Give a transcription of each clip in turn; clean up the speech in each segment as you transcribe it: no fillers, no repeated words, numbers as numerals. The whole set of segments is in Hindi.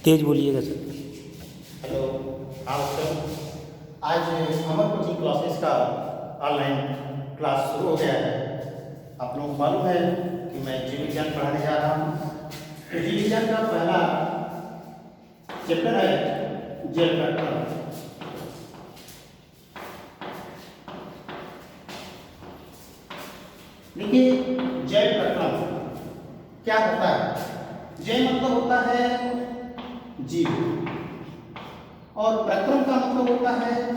तेज बोलिएगा सर। हेलो। हाँ सर, आज अमर कोचिंग क्लासेस का ऑनलाइन क्लास शुरू हो गया है। आप लोगों को मालूम है कि मैं जीव विज्ञान पढ़ाने जा रहा हूँ। तो जीव विज्ञान का पहला चैप्टर है जैव प्रक्रम। देखिए, जैव प्रक्रम क्या होता है? जैव मतलब होता है जीव, और प्रक्रम का मतलब होता है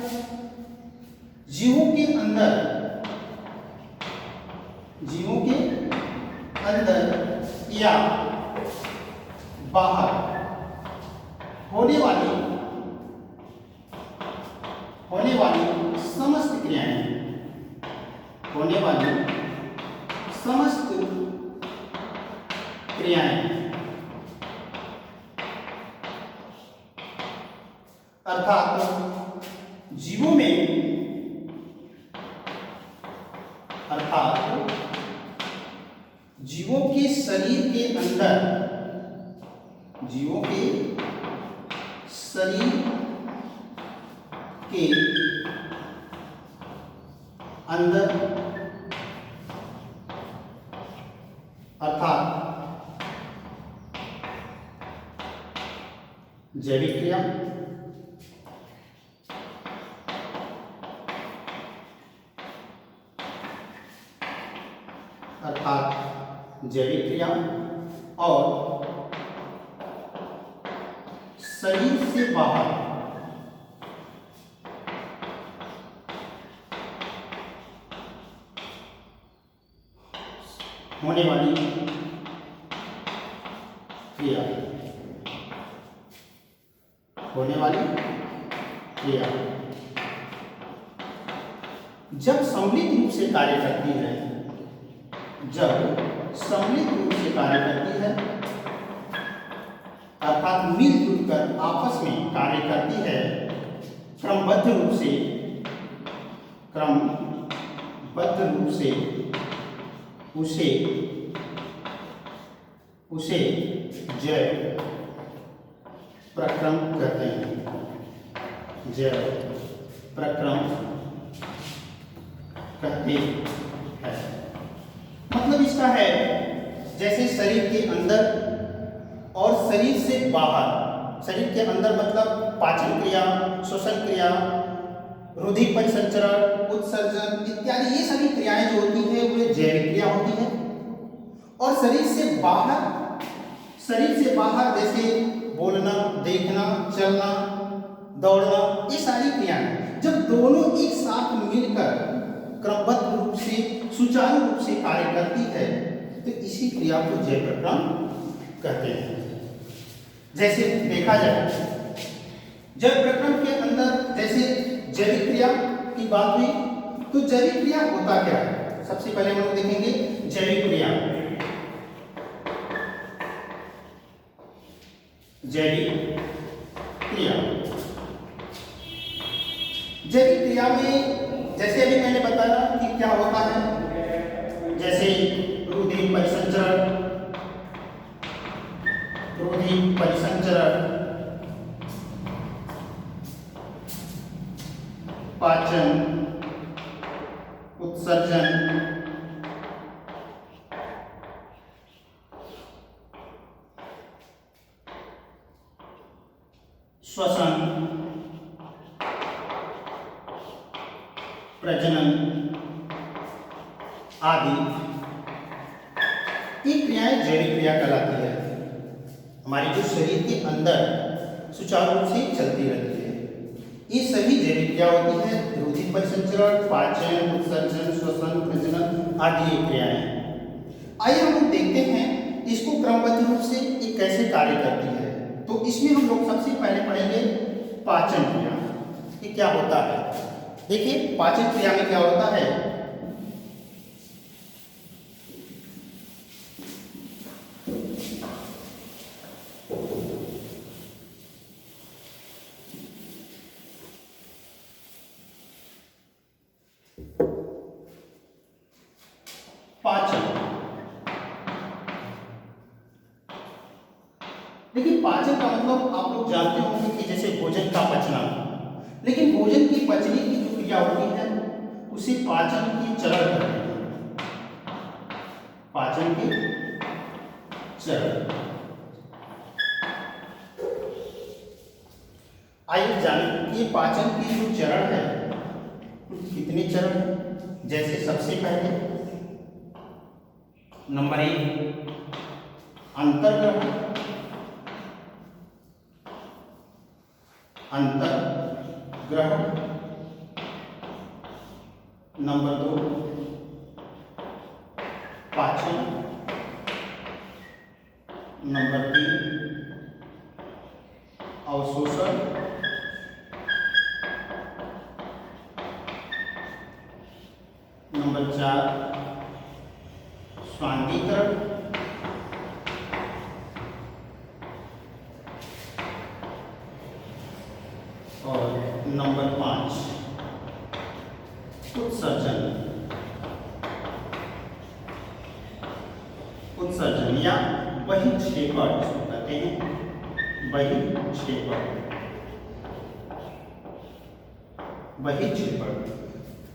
जीवों के अंदर या बाहर होने वाली समस्त क्रियाएं अर्थात जीवों के शरीर के अंदर अर्थात जैविक क्रिया, और शरीर से बाहर होने वाली क्रिया जब सम्मिलित रूप से कार्य करती है, अर्थात मिलजुल कर आपस में कार्य करती है, क्रमबद्ध रूप से उसे जैव प्रक्रम कहते हैं। जैव प्रक्रम कहते हैं। मतलब इसका है, जैसे शरीर के अंदर और शरीर से बाहर। शरीर के अंदर मतलब पाचन क्रिया, श्वसन क्रिया, रुधिर परिसंचरण, उत्सर्जन इत्यादि, ये सभी क्रियाएं जो होती है वे जैविक क्रिया होती है। और शरीर से बाहर जैसे बोलना, देखना, चलना, दौड़ना, ये सारी क्रियाएं जब दोनों एक साथ मिलकर क्रमबद्ध रूप से, सुचारू रूप से कार्य करती है, तो इसी क्रिया को जैव प्रक्रम कहते हैं। जैसे देखा जाए, जैव प्रक्रम के अंदर जैसे जैविक क्रिया की बात हुई, तो जैविक क्रिया होता क्या है? सबसे पहले हम लोग देखेंगे जैविक क्रिया। जैविक क्रिया में जैसे अभी मैंने बताया कि क्या होता है, जैसे रुधिर परिसंचरण, पाचन, उत्सर्जन, श्वसन, प्रजनन आदि, ये क्रियाएं जैविक क्रिया कहलाती है। हमारे जो शरीर के अंदर सुचारू रूप से चलती रहती है, ये सभी जैविक क्रिया होती है। रुधिर परिसंचरण, पाचन, उत्सर्जन, श्वसन, प्रजनन आदि ये क्रियाएं। आइए हम लोग देखते हैं इसको क्रमबद्ध रूप से ये कैसे कार्य करती है। तो इसमें हम लोग सबसे पहले पढ़ेंगे पाचन क्रिया, कि क्या होता है। देखिए, पाचन क्रिया में क्या होता है, पाचन। देखिए, पाचन पाचन का मतलब आप लोग जानते होंगे कि जैसे भोजन का पचना, लेकिन भोजन की पचने की जो क्रिया होती है उसे पाचन की चरण कहते हैं। पाचन की चरण। आइए जानें कि पाचन की जो चरण है कितने चरण हैं। जैसे सबसे पहले नंबर 1 अंतर्ग्रहण। अंतर्ग्रहण। नंबर 2 पाचन। नंबर 3 अवशोषण। नंबर 4 स्वांगीकरण। और नंबर 5 उत्सर्जन। उत्सर्जन या बहिक्षेपण कहते हैं, बहिक्षेपण। बहिक्षेपण।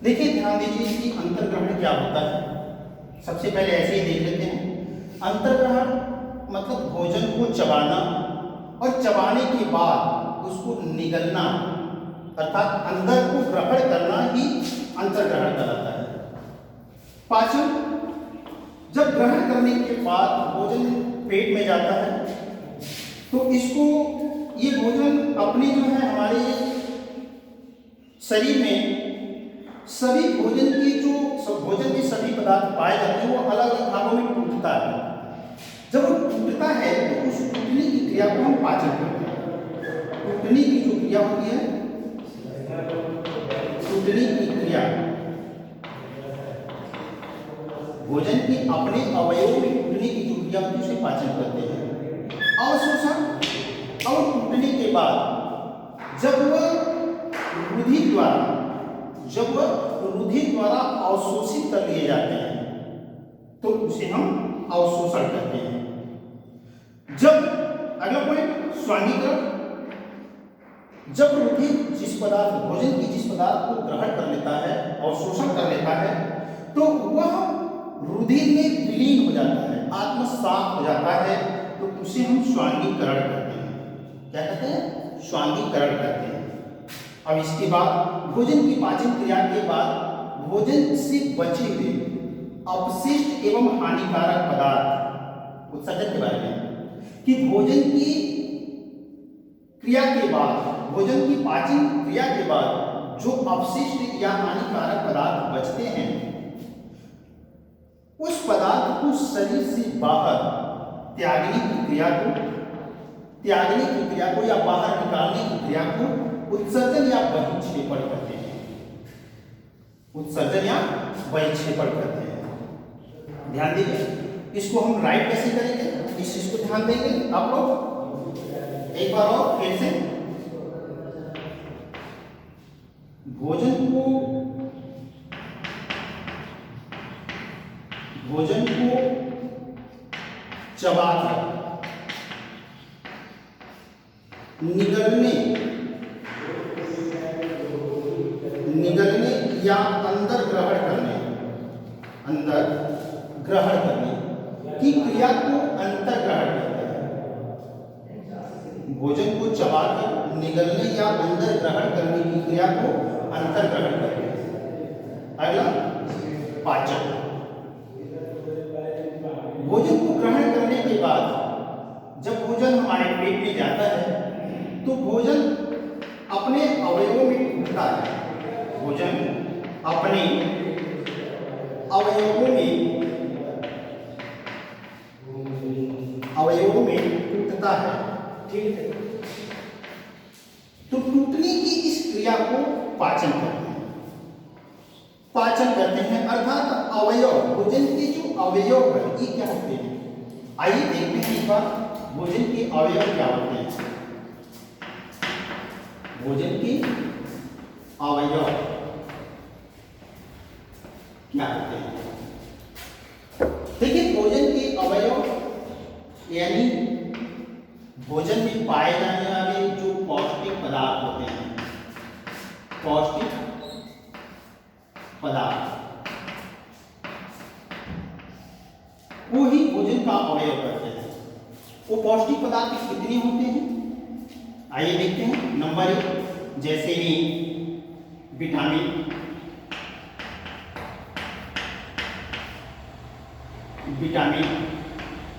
देखिए ध्यान दीजिए कि अंतर्ग्रहण क्या होता है। सबसे पहले ऐसे ही देख लेते हैं। अंतर्ग्रहण मतलब भोजन को चबाना और चबाने के बाद उसको निगलना, अर्थात अंदर को ग्रहण करना ही अंतर्ग्रहण कहलाता है। पाचन जब ग्रहण करने के बाद भोजन पेट में जाता है तो इसको ये भोजन अपने जो है हमारे शरीर में सभी भोजन के सभी पदार्थ पाए जाते हैं वो अलग अलग भागों में टूटता है। जब वो टूटता है तो उस टूटने की क्रिया को हम पाचन करते हैं। टूटने की जो क्रिया होती है, टूटने की क्रिया भोजन के अपने अवयवों में टूटने की जो क्रिया होती है उसे पाचन करते हैं। अवशोषण और टूटने के बाद जब वह रुधिर द्वारा अवशोषित कर लिए जाते हैं तो उसे हम अवशोषण कहते हैं। जब अगला पॉइंट स्वांगीकरण। जब रुधिर भोजन की जिस पदार्थ को ग्रहण कर लेता है, अवशोषण कर लेता है, तो वह रुधिर में विलीन हो जाता है, आत्मसात हो जाता है, तो उसे हम स्वांगीकरण कहते हैं। क्या कहते हैं? स्वांगीकरण कहते हैं। अब इसके बाद भोजन की पाचन क्रिया के बाद भोजन से बचे हुए अपशिष्ट एवं हानिकारक पदार्थ, उत्सर्जन के बारे में, कि भोजन की क्रिया के बाद, भोजन की पाचन क्रिया के बाद जो अपशिष्ट या हानिकारक पदार्थ बचते हैं उस पदार्थ को शरीर से बाहर त्यागने की क्रिया को या बाहर निकालने की क्रिया को उत्सर्जन या बहिक्षेपण कहते हैं। उत्सर्जन या बहिक्षेपण कहते हैं। ध्यान दीजिए, इसको हम राइट कैसे करेंगे, इस चीज को ध्यान देंगे आप लोग एक बार और फिर से। भोजन को चबाकर निगलने या अंदर ग्रहण करने की क्रिया को अंतर्ग्रहण कहते हैं। भोजन को चबाकर निगलने या अंदर ग्रहण करने की क्रिया को अंतर्ग्रहण कहते हैं। अगला पाचन। भोजन को ग्रहण करने के बाद जब भोजन हमारे पेट में जाता है तो भोजन अपने अवयवों में टूटता है। भोजन अपने अवयवों में टूटता है। ठीक है, तो टूटने की इस क्रिया को पाचन कहते हैं। अर्थात अवयव, भोजन के जो अवयव है ये क्या होते हैं, आइए देखते हैं एक बार भोजन के अवयव क्या होते हैं। भोजन के अवयव क्या होते हैं? देखिए भोजन के अवयव यानी भोजन में पाए जाने वाले जो पौष्टिक पदार्थ होते हैं, पौष्टिक पदार्थ, वो ही भोजन का अवयव करते हैं। वो पौष्टिक पदार्थ कितने होते हैं, आइए देखते हैं। नंबर 1, जैसे कि विटामिन,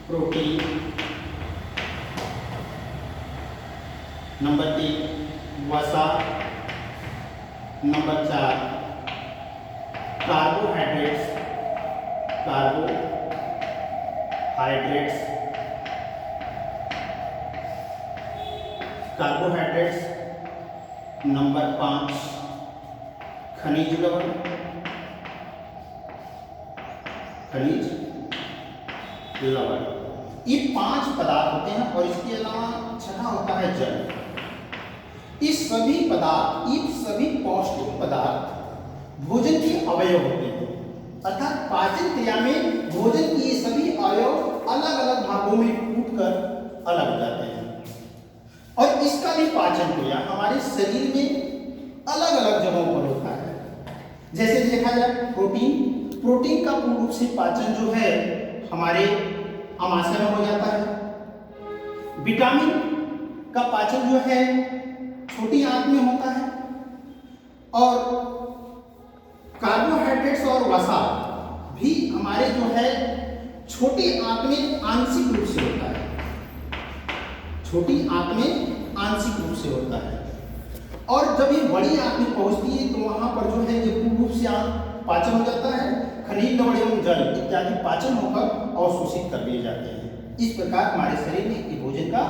प्रोटीन। नंबर 3, वसा। नंबर 4, कार्बोहाइड्रेट्स, नंबर 5, खनिज लवण, ये 5 पदार्थ होते हैं। और इसके अलावा छठा होता है जल। ये सभी पौष्टिक पदार्थ भोजन के अवयव होते हैं, अर्थात पाचन क्रिया में भोजन के ये सभी अवयव अलग अलग भागों में टूटकर अलग हो जाते हैं। और इसका भी पाचन क्रिया हमारे शरीर में अलग अलग जगहों पर होता है। जैसे देखा जाए प्रोटीन का पूर्ण रूप से पाचन जो है हमारे आमाशय में हो जाता है। विटामिन का पाचन जो है छोटी आंत में होता है। और कार्बोहाइड्रेट्स और वसा भी हमारे जो है छोटी आंत में आंशिक रूप से होता है, और जब ये बड़ी आंत में पहुंचती है तो वहां पर जो है ये पूर्ण रूप से पाचन हो जाता है। खनिज लवण एवं जल इत्यादि पाचन होकर अवशोषित कर दिए जाते हैं। इस प्रकार हमारे शरीर में भोजन का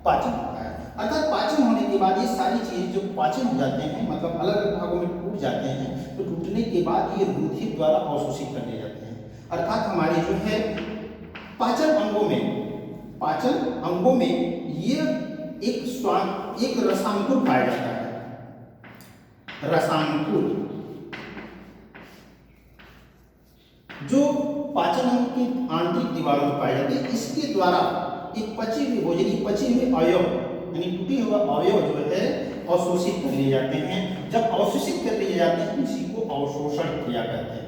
पाचन होता है। अर्थात पाचन होने के बाद ये सारी चीजें जो पाचन हो जाते हैं, मतलब अलग अलग भागों में टूट जाते हैं, तो टूटने के बाद ये रुधिर द्वारा अवशोषित कर दिए जाते हैं। अर्थात हमारे जो है पाचन अंगों में ये एक रसानुकूल पाया जाता है। रसानुकूल जो पाचन अंग की आंतरिक दीवारों में पाए जाते हैं, इसके द्वारा एक पचे हुए अवयव यानी टूटे हुए अवयव जो है अवशोषित कर लिए जाते हैं। जब अवशोषित कर लिए जाते हैं इसी को अवशोषण क्रिया कहते हैं।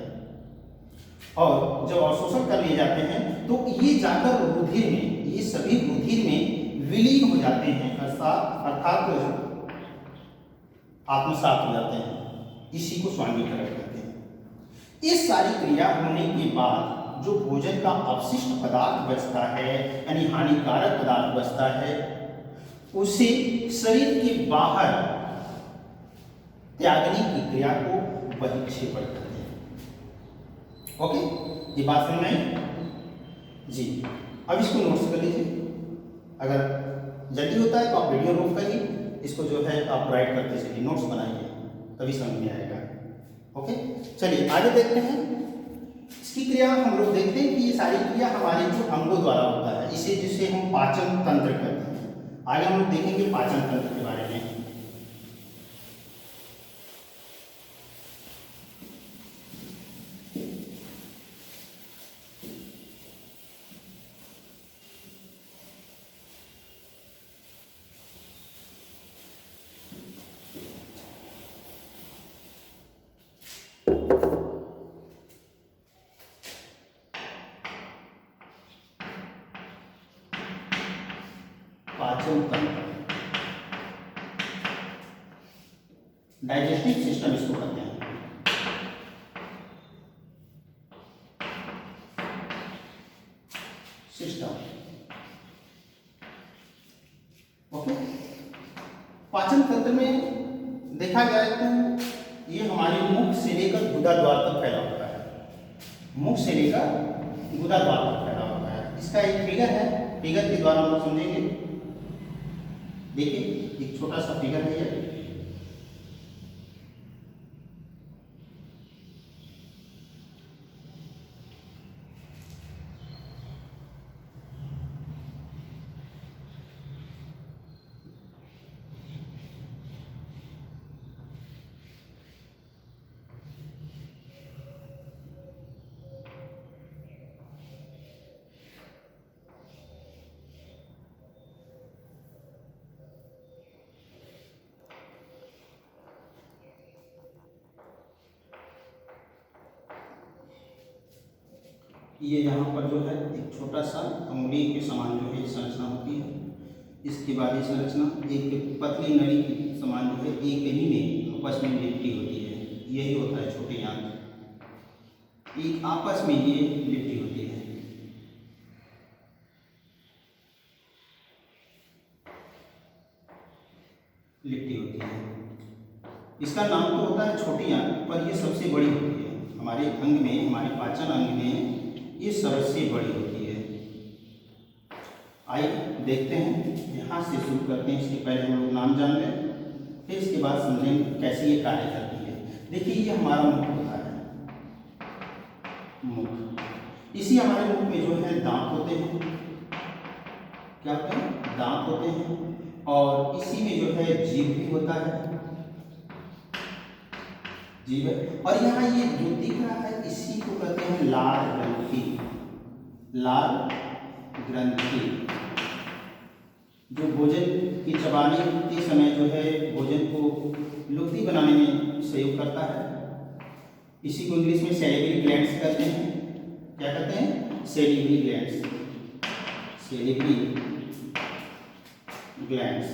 और जब अवशोषण कर लिए जाते हैं तो ये जाकर रुधिर में, ये सभी रुधिर में विलीन हो जाते हैं, अर्थात आत्मसात हो जाते हैं। इसी को स्वांगीकरण कहते हैं। इस सारी क्रिया होने के बाद जो भोजन का अपशिष्ट पदार्थ बचता है यानी हानिकारक पदार्थ बचता है, उसे शरीर के बाहर त्यागने की क्रिया को बहिक्षेपण कहते हैं। ओके, ये बात समझ में आई जी। अब इसको नोट्स कर लीजिए। अगर जल्दी होता है तो आप वीडियो रोक करिए, इसको जो है आप राइट करते चलिए, नोट्स बनाइए, तभी समझ में आएगा। ओके, चलिए आगे देखते हैं। इसकी क्रिया हम लोग देखते हैं कि ये सारी क्रिया हमारे जो अंगों द्वारा होता है, इसे जिसे हम पाचन तंत्र कहते हैं। आगे हम लोग देखेंगे पाचन तंत्र के बारे में। पाचन तंत्र, डाइजेस्टिव सिस्टम इसको कहते हैं। ओके, पाचन तंत्र में देखा जाए तो ये हमारे मुख से लेकर गुदा द्वार तक फैला होता है। मुख से लेकर गुदा द्वार तक फैला होता है। इसका एक फिगर है, फिगर के द्वारा हम लोग समझेंगे। देखिए, एक छोटा सा फिगर है ये। ये यहाँ पर जो है एक छोटा सा अंगुली के समान जो है संरचना होती है। इसके बाद ये संरचना एक पतली नली के समान जो है एक ही में आपस में लिपटी होती है। यही होता है छोटे आंत, एक आपस में ये लिपटी होती है। लिपटी होती है। इसका नाम तो होता है छोटी आंत, पर ये सबसे बड़ी होती है। हमारे अंग में, हमारे पाचन अंग में ये सबसे बड़ी होती है। आइए देखते हैं, यहाँ से शुरू करते हैं। इसके पहले हम लोग नाम जान लें, फिर इसके बाद समझेंगे कैसे ये कार्य करती है। देखिए ये हमारा मुख होता है, मुख। इसी हमारे मुख में जो है दांत होते हैं। क्या होते हैं? दांत होते हैं। और इसी में जो है जीभ भी होता है, जीभ है। और यहाँ ये जो दिख रहा है इसी को कहते हैं लार ग्रंथि। लार ग्रंथि जो भोजन की चबाने के समय जो है भोजन को लुगदी बनाने में सहयोग करता है। इसी को इंग्लिश में सैलिवरी ग्लैंड्स कहते हैं। क्या कहते हैं? Salivary glands, salivary glands.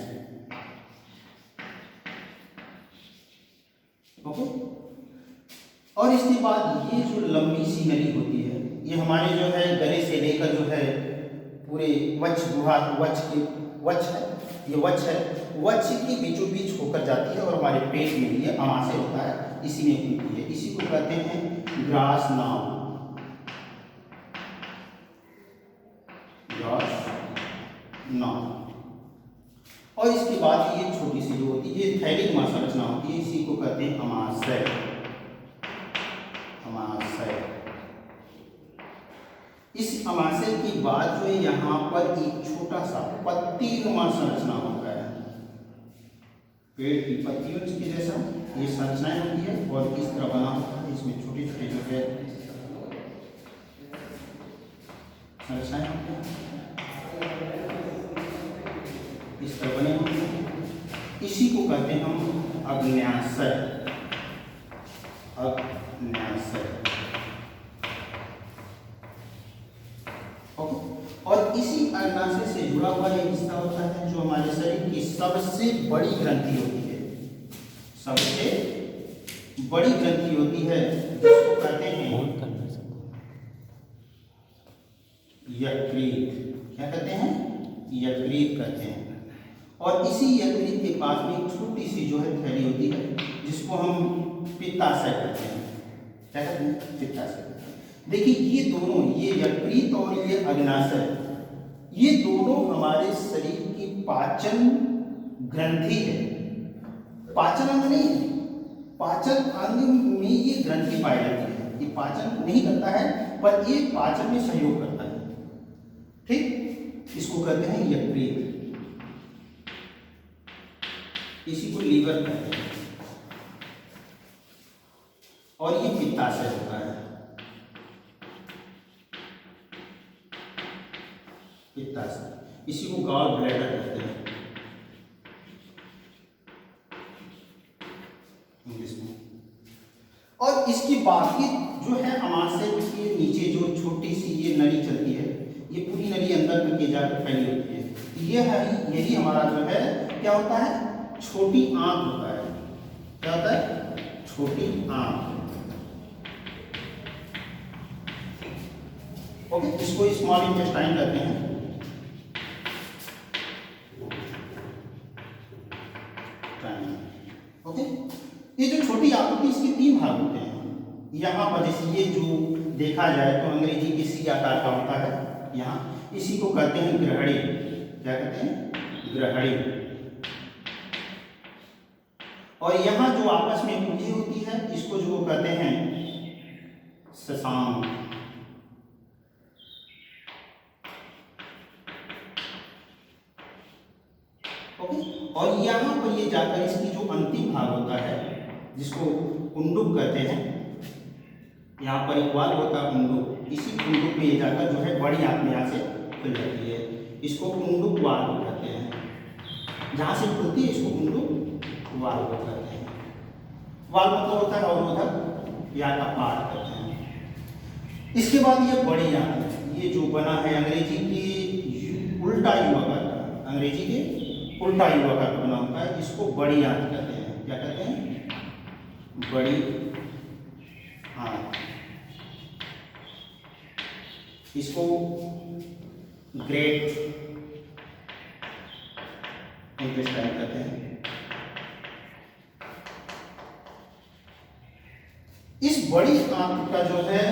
Okay. और इसके बाद ये जो लंबी सी नली होती है, ये हमारे जो है गले से लेकर जो है पूरे वक्ष गुहा, वक्ष है, ये वक्ष है, वक्ष की बीचों बीच होकर जाती है और हमारे पेट में ये आमाशय होता है, इसी में घूमती है। इसी को कहते हैं ग्रास नाव, ग्रास नाव। और इसके बाद ये छोटी सी जो होती है, ये थैलिक संरचना होती है, इसी को कहते हैं अमाशय, अमाशय। इस अमाशय की बाद जो है यहाँ पर एक छोटा सा पत्तीनुमा संरचना होता है, पेड़ की पत्तियों के जैसा ये संरचनाएं होती है और इस तरह बना होता है। इसमें छोटे छोटे जो है संरचनाएं होती हैं, इस तरह बने होते हैं। इसी को कहते हैं हम अग्न्याशय, अग्न्याशय। और इसी अग्न्याशय से जुड़ा हुआ एक हिस्सा होता है जो हमारे शरीर की सबसे बड़ी ग्रंथि होती है, सबसे बड़ी ग्रंथि होती है, जिसको कहते हैं यकृत। क्या कहते हैं? यकृत कहते हैं। और इसी यकृत के पास में एक छोटी सी जो है थैली होती है, जिसको हम पित्ताशय कहते हैं। क्या कहते हैं? पित्ताशय। देखिए ये दोनों, ये यकृत और ये अग्न्याशय, ये दोनों हमारे शरीर की पाचन ग्रंथि है। पाचन अंग नहीं, पाचन अंग में ये ग्रंथि पाई जाती है। ये पाचन नहीं करता है, पर ये पाचन में सहयोग करता है। ठीक, इसको कहते हैं यकृत, इसी को लीवर कहते हैं। और ये पित्ताशय होता है, पित्ताशय, इसी को गॉल ब्लैडर कहते हैं इंग्लिश में। और इसकी बाकी जो है अमाशय के नीचे जो छोटी सी ये नली चलती है, ये पूरी नली अंदर तक ये जाकर फैली होती है। ये है, यही हमारा जो है क्या होता है? छोटी आंत होता है। क्या होता है? छोटी आंत। ओके, इसको स्मॉल इंटेस्टाइन कहते हैं। ओके, ये जो छोटी आंत होती है इसके 3 भाग होते हैं। यहाँ पर जैसे ये जो देखा जाए तो अंग्रेजी के सी आकार का होता है यहाँ, इसी को कहते हैं ग्रहणी। क्या कहते हैं? ग्रहणी। और यहाँ जो आपस में कुंजी होती है, इसको जो कहते हैं शशांक। ओके, और यहाँ पर ये जाकर इसकी जो अंतिम भाग होता है, जिसको उंडुक कहते हैं, यहाँ पर एक वाल्व होता है उंडुक, इसी उंडुक में ये जाकर जो है बड़ी आंत में यहाँ से खुल जाती है, इसको उंडुक वाल्व कहते हैं। जहाँ से खुलती है इसको उंडुक वाल्व कहते हैं। वाल्व मतलब होता है अवरोधक या अपार कहते हैं। इसके बाद ये बड़ी आंत है, ये जो बना है अंग्रेजी के उल्टा युवाकार का, अंग्रेजी के उल्टा युवाकार का बना होता है, इसको बड़ी आंत कहते हैं। क्या कहते हैं? बड़ी आंत। इसको ग्रेट इंटेस्टाइन कहते हैं। इस बड़ी आंत का जो है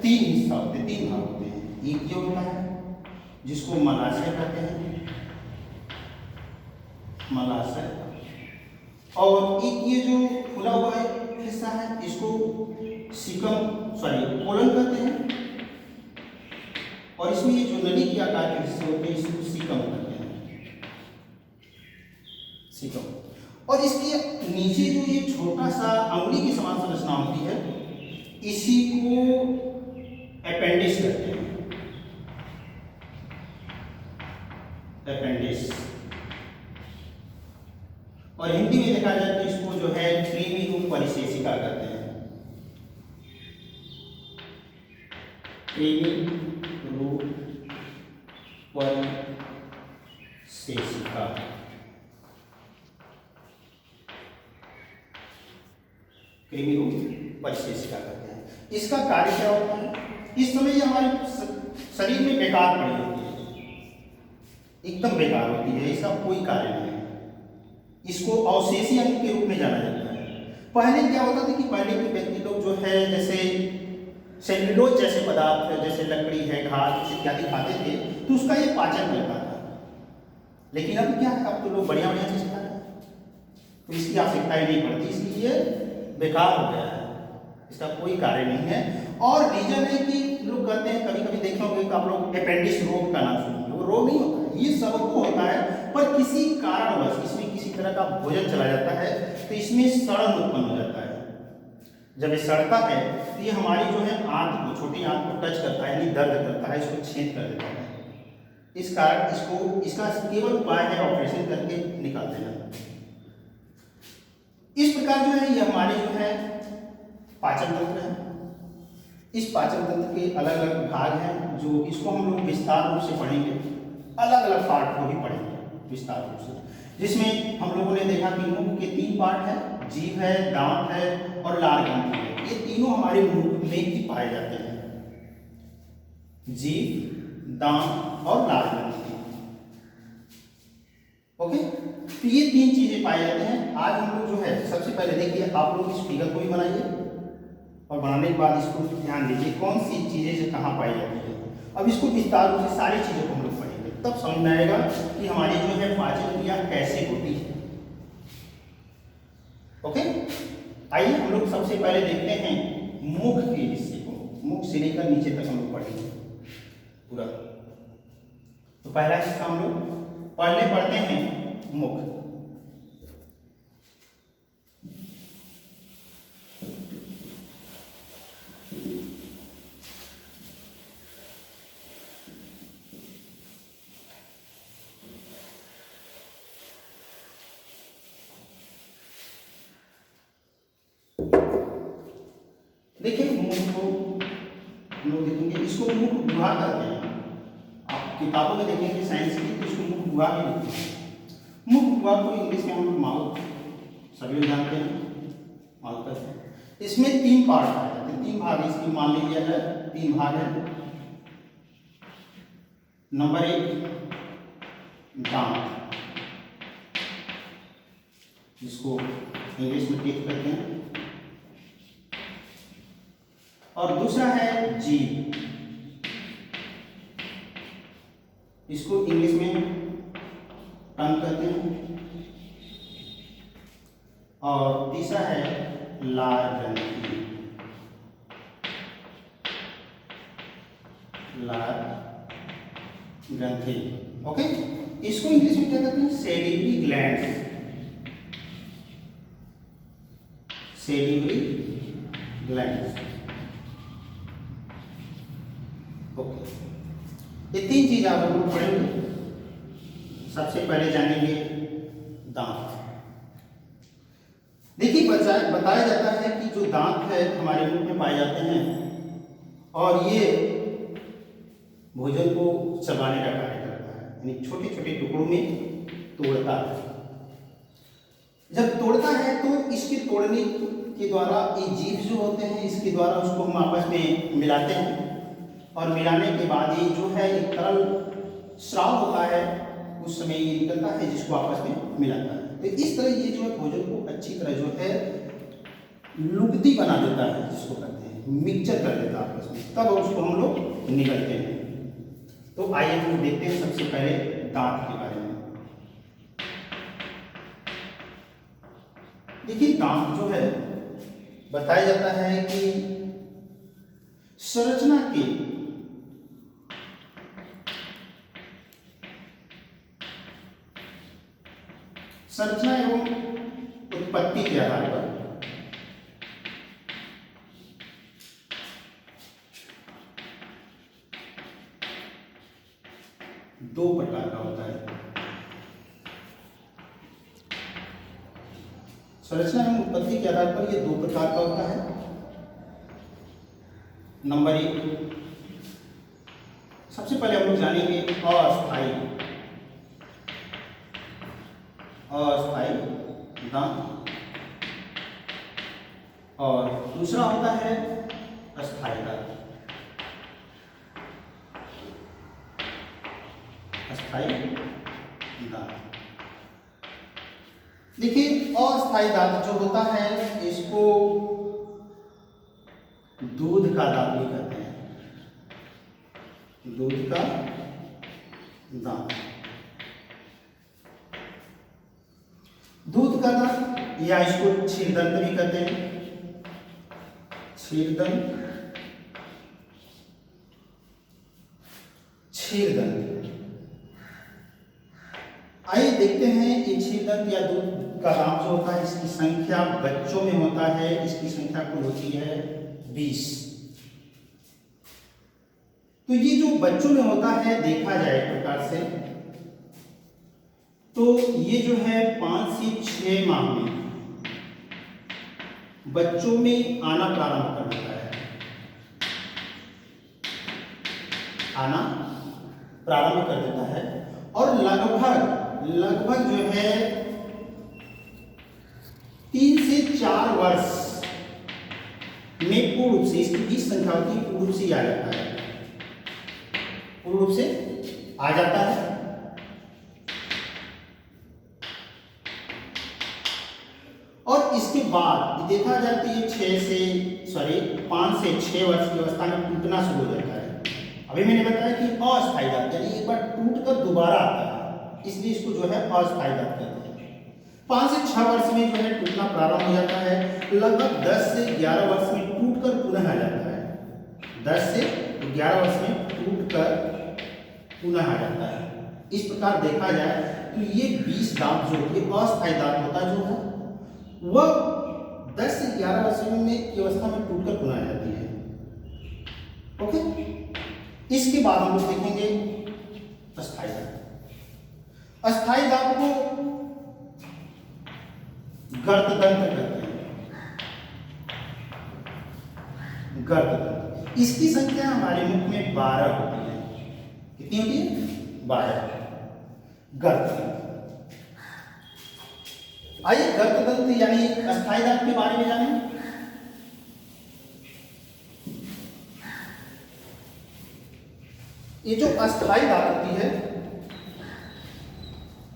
3 हिस्सा होते हैं, 3 भाग होते हैं। एक ये होता है जिसको मलाशय कहते हैं, मलाशय, और एक ये जो खुला हुआ हिस्सा है इसको कोलन कहते हैं, और इसमें ये जो नली के आकार के हिस्से होते हैं इसको सीकम कहते हैं, सीकम। और इसके नीचे जो ये छोटा सा अंगुली की समान संरचना होती है इसी को अपेंडिक्स कहते हैं, अपेंडिक्स। और हिंदी में देखा जाए तो इसको जो है क्रीमी रूप परिशेषिका कहते हैं, क्रीमी रूप परिशेषिका। क्रीमी रूप परिशेषिका कहते हैं। इसका कार्य क्या होता है? इस समय ये हमारे शरीर में बेकार पड़ी होती है, एकदम बेकार होती है, इसका कोई कार्य नहीं है। इसको अवशेषी अंग के रूप में जाना जाता है। पहले क्या होता था कि पहले के व्यक्ति लोग जो है जैसे सेल्यूलोज जैसे पदार्थ, जैसे लकड़ी है, घास इत्यादि खाते थे तो उसका ये पाचन करता था। लेकिन अब क्या है, अब तो लोग बढ़िया बढ़िया चीज खा रहे हैं तो इसकी आवश्यकता ही नहीं पड़ती, इसलिए बेकार हो गया है, इसका कोई कार्य नहीं है। और रीजन है कि लोग कहते हैं, कभी कभी देखे होंगे कि आप लोग अपेंडिक्स रोग का नाम सुनेंगे, वो रोग नहीं होता है, ये सबको होता है, पर किसी कारणवश इसमें किसी तरह का भोजन चला जाता है तो इसमें सड़न उत्पन्न हो जाता है। जब ये सड़ता है तो ये हमारी जो है आंत को, छोटी आंत को टच करता है, यानी दर्द करता है, इसको छेद कर देता है। इस कारण इसका केवल उपाय है ऑपरेशन करके निकाल देना। इस प्रकार जो है ये हमारे जो है पाचन तंत्र है। इस पाचन तंत्र के अलग अलग भाग हैं, जो इसको हम लोग विस्तार रूप से पढ़ेंगे, अलग अलग पार्ट को भी पढ़ेंगे विस्तार रूप से, जिसमें हम लोगों ने देखा कि मुख के 3 पार्ट हैं, जीभ है, दांत है और लार ग्रंथि है। ये तीनों हमारे मुख में ही पाए जाते हैं, जीभ, दांत और लार ग्रंथि। ओके, तो ये 3 चीजें पाए जाते हैं। आज हम लोग जो है सबसे पहले देखिए, आप लोग इस फिगर को भी बनाइए और बनाने के बाद इसको ध्यान दीजिए कौन सी चीजें कहाँ पाई जाती है। अब इसको विस्तार रूप से सारी चीजों को हम लोग पढ़ेंगे, तब समझ में आएगा कि हमारी जो है पाचन क्रिया कैसे होती है। ओके, आइए हम लोग सबसे पहले देखते हैं मुख के हिस्से को, मुख से लेकर नीचे तक हम लोग पढ़ेंगे पूरा। तो पहला हिस्सा हम लोग पढ़ते हैं मुख। देखिए मुख को हम लोग देखेंगे, इसको मुख गुहा कहते हैं। आप किताबों में देखेंगे साइंस की तो इसको मुख गुहा भी लिखते हैं। मुख गुहा को इंग्लिश में हम लोग माउथ, सभी लोग जानते हैं, माउथ कहते हैं। इसमें 3 पार्ट आ जाते हैं, 3 भाग इसकी मान लिया जाए, 3 भाग है। नंबर 1 दांत, जिसको इंग्लिश में टीथ कहते हैं, और दूसरा है जीभ, इसको इंग्लिश में टंग कहते हैं, और तीसरा है लार ग्रंथि, लार ग्रंथि। ओके, इसको इंग्लिश में क्या कहते हैं? Salivary glands, salivary glands. Okay, ये 3 चीज आप लोग पढ़ेंगे। सबसे पहले जानेंगे दांत। देखिए बताया जाता है कि जो दांत है हमारे मुंह में पाए जाते हैं और ये भोजन को चबाने का कार्य करता है, यानी छोटे छोटे टुकड़ों में तोड़ता है। जब तोड़ता है तो इसके तोड़ने के द्वारा ये जीव जो होते हैं इसके द्वारा उसको हम आपस में मिलाते हैं, और मिलाने के बाद ये जो है एक तरल स्राव होता है, उस समय ये निकलता है जिसको आपस में मिलाता है। तो इस तरह ये जो है भोजन को अच्छी तरह जो है लुगदी बना देता है, जिसको कहते हैं मिक्सचर कर देता है आपस में, तब उसको हम लोग निकलते हैं। तो आइए हम देखते हैं सबसे पहले दांत के बारे में। देखिए दांत जो है बताया जाता है कि संरचना एवं उत्पत्ति के आधार पर दो प्रकार का होता है। संरचना एवं उत्पत्ति के आधार पर यह दो प्रकार का होता है। नंबर 1, सबसे पहले हम लोग जानेंगे अस्थायी दांत, और दूसरा होता है अस्थायी दांत। देखिए अस्थायी दांत जो होता है इसको दूध का दांत भी कहते हैं, दूध का दांत। दूध का दांत या इसको क्षीरदंत भी कहते हैं, क्षीरदंत। आइए देखते हैं ये क्षीरदंत या दूध का दांत जो होता है इसकी संख्या बच्चों में होता है, इसकी संख्या कुल होती है 20। तो ये जो बच्चों में होता है देखा जाए एक प्रकार से तो ये जो है 5 से 6 माह में बच्चों में आना प्रारंभ कर देता है, आना प्रारंभ कर देता है, और लगभग जो है 3 से 4 वर्ष में पूर्ण रूप से इसकी 20 संख्या होती है, पूर्ण रूप से आ जाता है, पूर्ण रूप से आ जाता है। और इसके बाद देखा जाए तो ये 5 से 6 वर्ष की अवस्था में टूटना शुरू हो जाता है। अभी मैंने बताया कि अस्थायी दांत यानी एक बार टूट कर दोबारा आता है, इसलिए इसको जो है अस्थायी दांत कहते हैं। 5 से 6 वर्ष में जो है टूटना प्रारंभ हो जाता है, लगभग 10 से 11 वर्ष में टूटकर पुनः आ जाता है, 10 से 11 वर्ष में टूटकर पुनः आ जाता है। इस प्रकार देखा जाए तो ये 20 दांत जो होती है अस्थायी दांत होता है जो है वह 10 से 11 वर्ष में की अवस्था में टूटकर पुनः आ जाती है। ओके, इसके बाद हम लोग देखेंगे अस्थायी दांत। अस्थायी दांत को गर्ददंत कहते हैं, गर्ददंत। इसकी संख्या हमारे मुख में 12 होती है। कितनी होती है? 12 गर्ददंत। आइए गर्ददंत यानी अस्थायी दांत के बारे में जानें। ये जो अस्थायी दांत होती है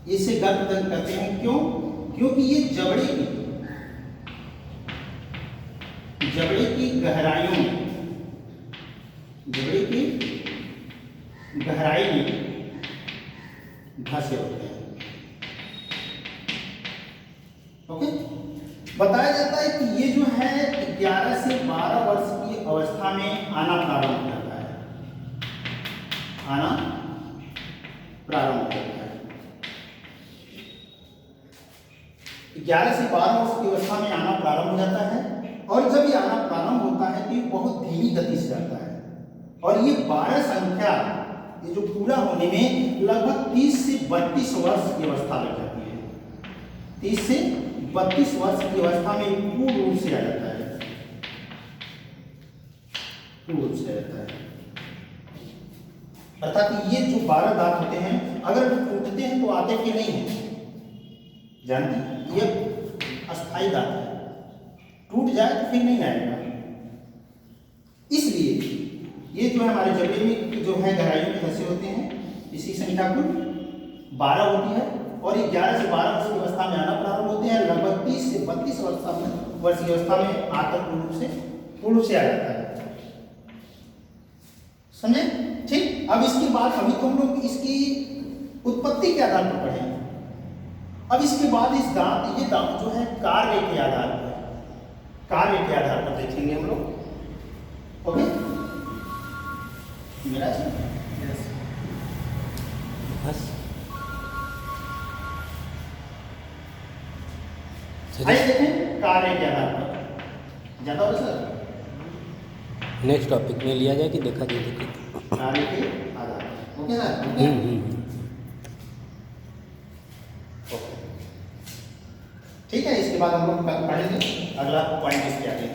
इसे गर्ददंत कहते हैं। क्यों? क्योंकि ये जबड़े की गहराई में धंसे होते हैं। ओके, बताया जाता है कि ये जो है 11 से 12 वर्ष की अवस्था में आना प्रारंभ हो जाता है, 11 से 12 वर्ष की अवस्था में आना प्रारंभ हो जाता है, और जब ये आना प्रारंभ होता है तो ये बहुत धीमी गति से जाता है, और ये 12 संख्या ये जो पूरा होने में लगभग 30 से 32 वर्ष की अवस्था लग जाती है। 30 से 32 वर्ष की अवस्था में पूर्ण रूप से आ जाता है। पूर्ण रूप से आ जाता है। अर्थात ये जो 12 दांत होते हैं अगर टूटते हैं तो आते फिर नहीं है, जानती, ये अस्थाई दांत है, टूट जाए तो फिर नहीं आएगा। इसलिए ये जो है हमारे जबड़े में जो है गहराइयों के धंसे होते हैं, इसकी संख्या कुल 12 होती है और ये 11 से 12 वर्ष की अवस्था में आना प्रारंभ होते हैं। लगभग 30 से 32 वर्ष की अवस्था में आकर पूर्ण रूप से आ जाता है। समझे? ठीक। अब इसके बाद अभी तो हम लोग इसकी उत्पत्ति के आधार पर पढ़ेंगे। अब इसके बाद ये दांत जो है कार्य के आधार पर देखेंगे हम लोग। ओके, मेरा बस आइए देखें कार्य के आधार पर। ज्यादा हो सर, नेक्स्ट टॉपिक में लिया जाए कि देखा जाए कार्य के आधार पर। ओके सर, ठीक है। इसके बाद हम लोग पढ़ेंगे अगला पॉइंट इसके आगे।